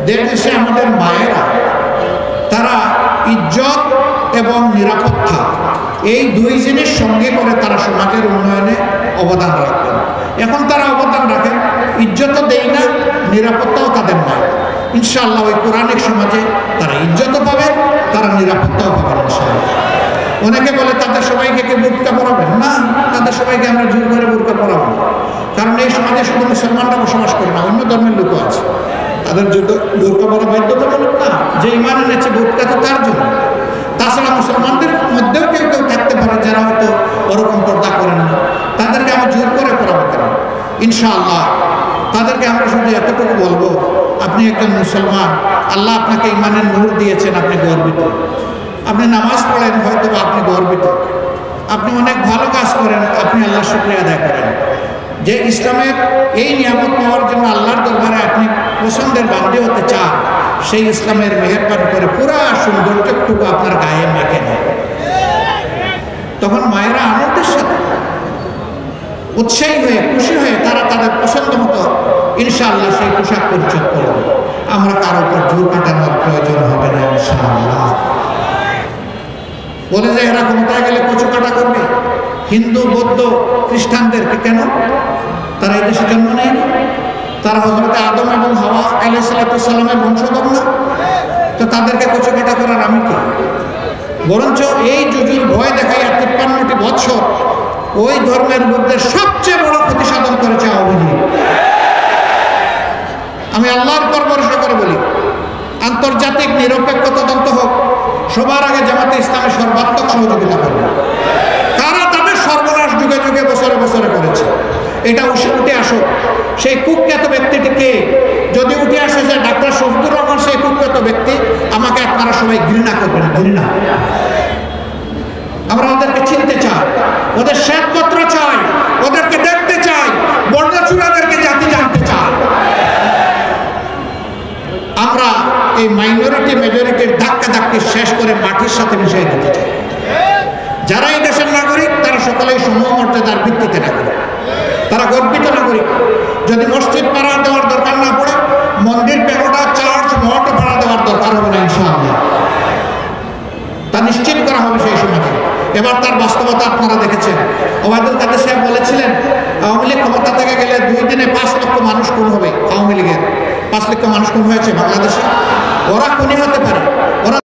দেশে আমাদের মায়েরা তারা ইজ্জত এবং নিরাপত্তা এই দুই জিনিস সঙ্গে করে তারা সমাজের উন্নয়নে অবদান রাখবেন। এখন তারা অবদান রাখেন, ইজ্জতও দেয় না, নিরাপত্তাও তাদের নাই। ইনশাআল্লাহ ওই কোরআনিক সমাজে তারা ইজ্জতও পাবে, তারা নিরাপত্তাও পাবেন ইনশাআল্লাহ। অনেকে বলে তাদের সবাইকে কে বুরকা পরাবেন না, তাদের সবাইকে আমরা জোর করে বুরকা পরাবো না, কারণ এই সমাজে শুধু মুসলমানরা বসবাস করে না, অন্য ধর্মের লোকও আছে, তাদের বুরকা পরা বাধ্যতামূলক না। যে ইমান এনেছে বুরকা তো তার জন্য। তাছাড়া মুসলমানদের মধ্যেও কেউ কেউ থাকতে পারে যারা হয়তো ওরকম পর্দা করেন না, তাদেরকে আমি জোর করে পড়াবো কেন? ইনশাআল্লাহ তাদেরকে আমরা শুধু এতটুকু বলবো, আপনি একজন মুসলমান, আল্লাহ আপনাকে ইমানের নূর দিয়েছেন, আপনি গর্বিত। আপনি নামাজ পড়েন, হয়তো আপনি গর্বিত। আপনি অনেক ভালো কাজ করেন, আপনি আল্লাহর শুকরিয়া আদায় করেন। যে ইসলামের এই নিয়ামত পাওয়ার জন্য আল্লাহর দরবারে আপনি পছন্দের বান্দী হতে চান, সেই ইসলামের মেহেরবানি করে পুরা সৌন্দর্যটুকু আপনার গায়ে মেখে নেয়। তখন মায়েরা আনন্দের সাথে উৎসাহী হয়ে খুশি হয়ে তারা তাদের পছন্দ মতো ইনশাআল্লাহ সেই পোশাক পরিচ্ছদ করবে। আমরা কারো উপর জোর কাটানোর প্রয়োজন হবে না ইনশাআল্লাহ। বলে যে এরা ক্ষমতায় গেলে কচু কাটা করবে হিন্দু, বৌদ্ধ, খ্রিস্টানদেরকে, কেন? তারা এই দেশে জন্ম নেয়নি? তারা হযরত আদম এবং হাওয়া আলাইহিস সালামের বংশধর না? তো তাদেরকে কচু কাটা করার আমি কি? বরঞ্চ এই যুজুর ভয় দেখাইয়া 53টি বৎসর ওই ধর্মের মধ্যে সবচেয়ে বড় ক্ষতি সাধন করেছে আওয়ামী লীগ। আমি আল্লাহর উপর ভরসা করে বলি, আন্তর্জাতিক নিরপেক্ষ তদন্ত হোক, সবার আগে জামাতে ইসলামী সর্বাত্মক সহযোগিতা করবে। কারা তাদের সর্বনাশ যুগে যুগে বছরে বছরে করেছে, এটা উঠে আসুক। সেই কুখ্যাত ব্যক্তিটিকে যদি উঠে আসে যে ডাক্তার শফিকুর রহমান, সেই কুখ্যাত ব্যক্তি, আমাকে আপনারা সবাই ঘৃণা করবেন, ঘৃণা। আমরা ওদেরকে চিনতে চাই, ওদের শ্বেতপত্র চাই, ওদেরকে দেখতে চাই, বর্ণচূড়াদেরকে জাতি জানতে চাই। আমরা এই মাইনরিটি মেজরিটির ধাক্কা ধাক্কি শেষ করে মাটির সাথে মিশিয়ে দিতে চাই। যারা এই দেশের নাগরিক তারা সকলেই সমমর্যাদার ভিত্তিতে নাগরিক, তারা গর্বিত নাগরিক। যদি মসজিদ ভাড়া দেওয়ার দরকার না পড়ে, মন্দির, প্যাগোডা, চার্চ, মঠ ভাড়া দেওয়ার দরকার হবে না ইনশাআল্লাহ। তা নিশ্চিত করা হবে সেই সমাজে। এবার তার বাস্তবতা আপনারা দেখেছেন। ওবায়দুল কাদের সাহেব বলেছিলেন আওয়ামী লীগ ক্ষমতা থেকে গেলে 2 দিনে 5 লক্ষ মানুষ খুন হবে। আওয়ামী লীগের 5 লক্ষ মানুষ খুন হয়েছে বাংলাদেশে। ওরা খুনি হতে পারে, ওরা